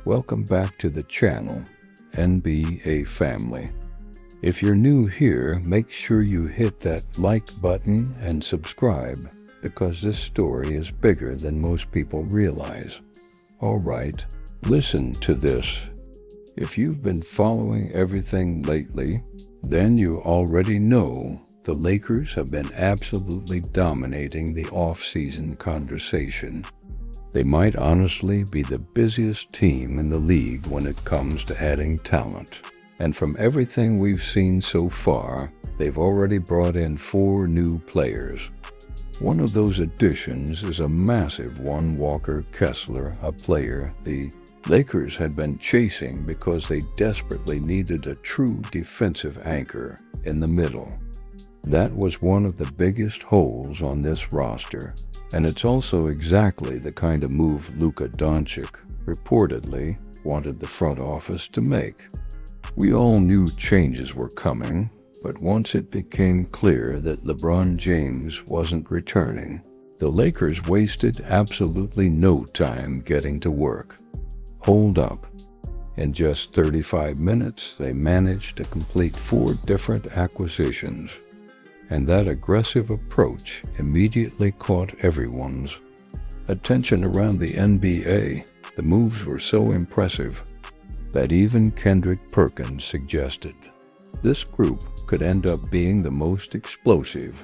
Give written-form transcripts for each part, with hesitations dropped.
Welcome back to the channel, NBA family. If you're new here, make sure you hit that like button and subscribe, because this story is bigger than most people realize. Alright, listen to this. If you've been following everything lately, then you already know the Lakers have been absolutely dominating the off-season conversation. They might honestly be the busiest team in the league when it comes to adding talent. And from everything we've seen so far, they've already brought in 4 new players. One of those additions is a massive one, Walker Kessler, a player the Lakers had been chasing because they desperately needed a true defensive anchor in the middle. That was one of the biggest holes on this roster, and it's also exactly the kind of move Luka Doncic reportedly wanted the front office to make. We all knew changes were coming, but once it became clear that LeBron James wasn't returning, the Lakers wasted absolutely no time getting to work. Hold up. In just 35 minutes, they managed to complete 4 different acquisitions. And that aggressive approach immediately caught everyone's attention around the NBA. The moves were so impressive that even Kendrick Perkins suggested this group could end up being the most explosive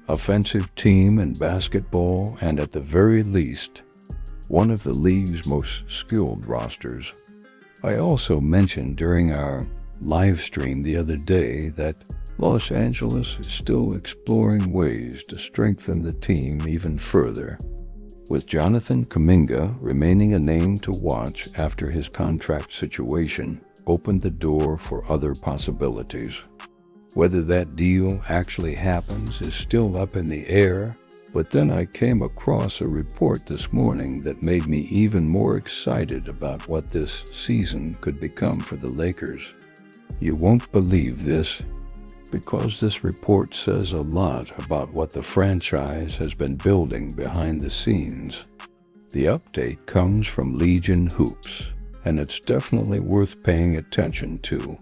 offensive team in basketball, and at the very least, one of the league's most skilled rosters. I also mentioned during our live stream the other day that Los Angeles is still exploring ways to strengthen the team even further, with Jonathan Kuminga remaining a name to watch after his contract situation opened the door for other possibilities. Whether that deal actually happens is still up in the air, but then I came across a report this morning that made me even more excited about what this season could become for the Lakers. You won't believe this, because this report says a lot about what the franchise has been building behind the scenes. The update comes from Legion Hoops, and it's definitely worth paying attention to.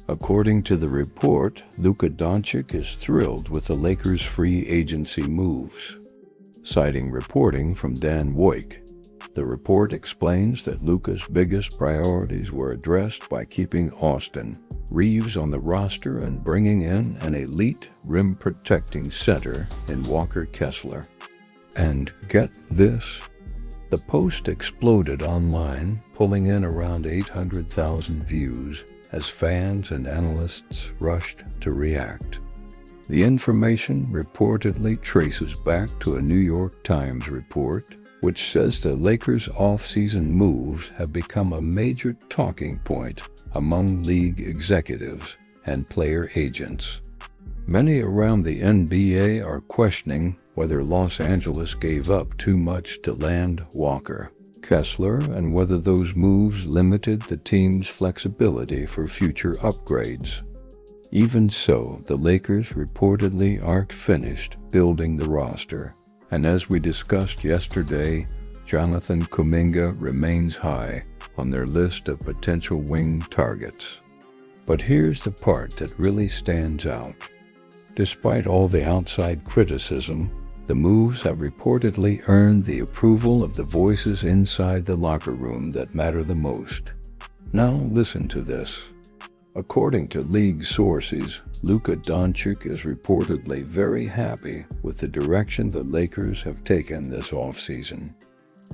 According to the report, Luka Doncic is thrilled with the Lakers' free agency moves. Citing reporting from Dan Woik, the report explains that Luka's biggest priorities were addressed by keeping Austin Reeves on the roster and bringing in an elite rim-protecting center in Walker Kessler. And get this, the post exploded online, pulling in around 800,000 views as fans and analysts rushed to react. The information reportedly traces back to a New York Times report, which says the Lakers' off-season moves have become a major talking point among league executives and player agents. Many around the NBA are questioning whether Los Angeles gave up too much to land Walker Kessler and whether those moves limited the team's flexibility for future upgrades. Even so, the Lakers reportedly aren't finished building the roster, and as we discussed yesterday, Jonathan Kuminga remains high on their list of potential wing targets. But here's the part that really stands out. Despite all the outside criticism, the moves have reportedly earned the approval of the voices inside the locker room that matter the most. Now listen to this. According to league sources, Luka Doncic is reportedly very happy with the direction the Lakers have taken this offseason.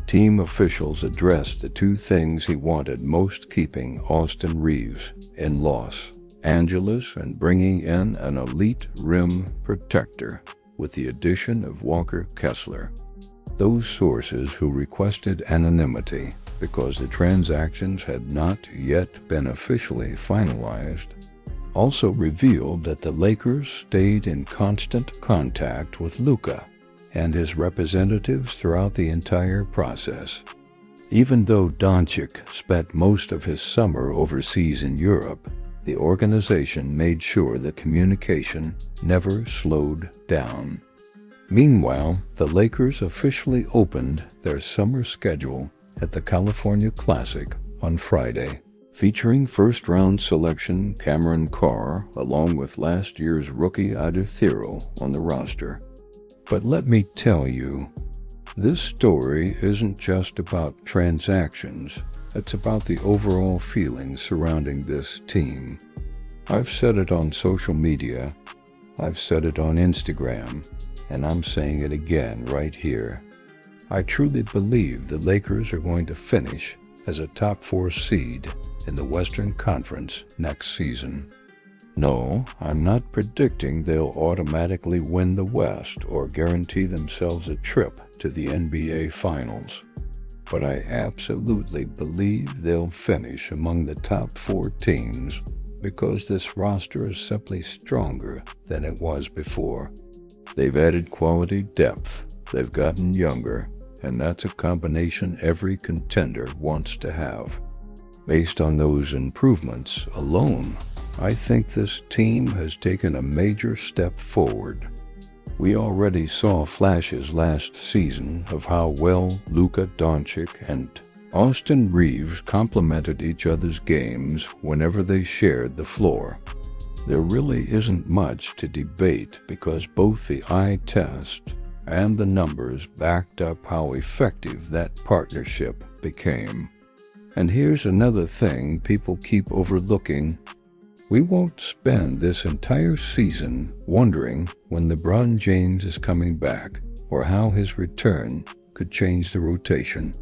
Team officials addressed the 2 things he wanted most: keeping Austin Reeves in Los Angeles and bringing in an elite rim protector with the addition of Walker Kessler. Those sources, who requested anonymity because the transactions had not yet been officially finalized, also revealed that the Lakers stayed in constant contact with Luka and his representatives throughout the entire process. Even though Doncic spent most of his summer overseas in Europe, the organization made sure the communication never slowed down. Meanwhile, the Lakers officially opened their summer schedule at the California Classic on Friday, featuring first-round selection Cameron Carr along with last year's rookie Adethiro on the roster. But let me tell you, this story isn't just about transactions. It's about the overall feeling surrounding this team. I've said it on social media, I've said it on Instagram, and I'm saying it again right here. I truly believe the Lakers are going to finish as a top 4 seed in the Western Conference next season. No, I'm not predicting they'll automatically win the West or guarantee themselves a trip to the NBA Finals. But I absolutely believe they'll finish among the top 4 teams because this roster is simply stronger than it was before. They've added quality depth, they've gotten younger, and that's a combination every contender wants to have. Based on those improvements alone, I think this team has taken a major step forward. We already saw flashes last season of how well Luka Doncic and Austin Reeves complemented each other's games whenever they shared the floor. There really isn't much to debate because both the eye test and the numbers backed up how effective that partnership became. And here's another thing people keep overlooking. We won't spend this entire season wondering when LeBron James is coming back or how his return could change the rotation.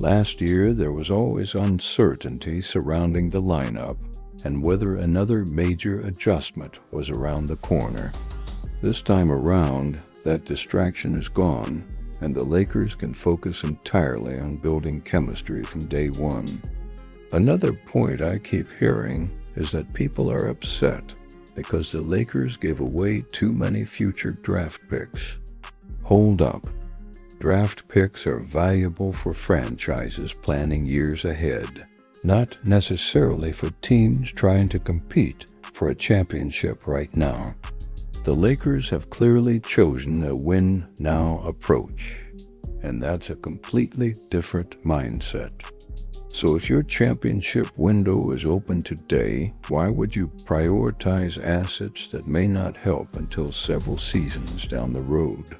Last year, there was always uncertainty surrounding the lineup and whether another major adjustment was around the corner. This time around, that distraction is gone, and the Lakers can focus entirely on building chemistry from day one. Another point I keep hearing is that people are upset because the Lakers gave away too many future draft picks. Hold up. Draft picks are valuable for franchises planning years ahead, not necessarily for teams trying to compete for a championship right now. The Lakers have clearly chosen a win-now approach, and that's a completely different mindset. So if your championship window is open today, why would you prioritize assets that may not help until several seasons down the road?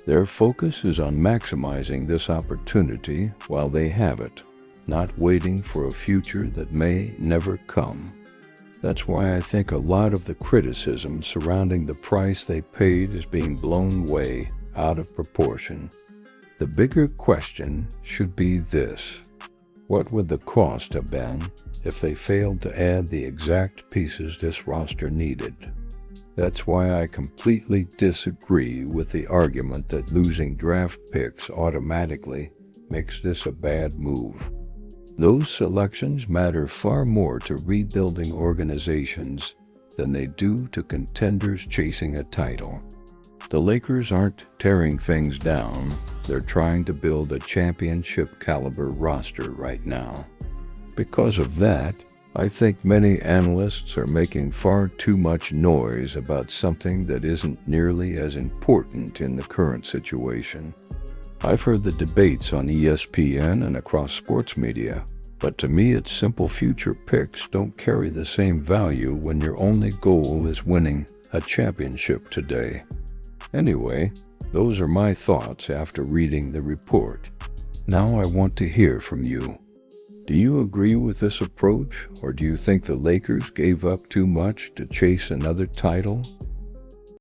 Their focus is on maximizing this opportunity while they have it, not waiting for a future that may never come. That's why I think a lot of the criticism surrounding the price they paid is being blown way out of proportion. The bigger question should be this: what would the cost have been if they failed to add the exact pieces this roster needed? That's why I completely disagree with the argument that losing draft picks automatically makes this a bad move. Those selections matter far more to rebuilding organizations than they do to contenders chasing a title. The Lakers aren't tearing things down, they're trying to build a championship-caliber roster right now. Because of that, I think many analysts are making far too much noise about something that isn't nearly as important in the current situation. I've heard the debates on ESPN and across sports media, but to me its simple future picks don't carry the same value when your only goal is winning a championship today. Anyway, those are my thoughts after reading the report. Now I want to hear from you. Do you agree with this approach, or do you think the Lakers gave up too much to chase another title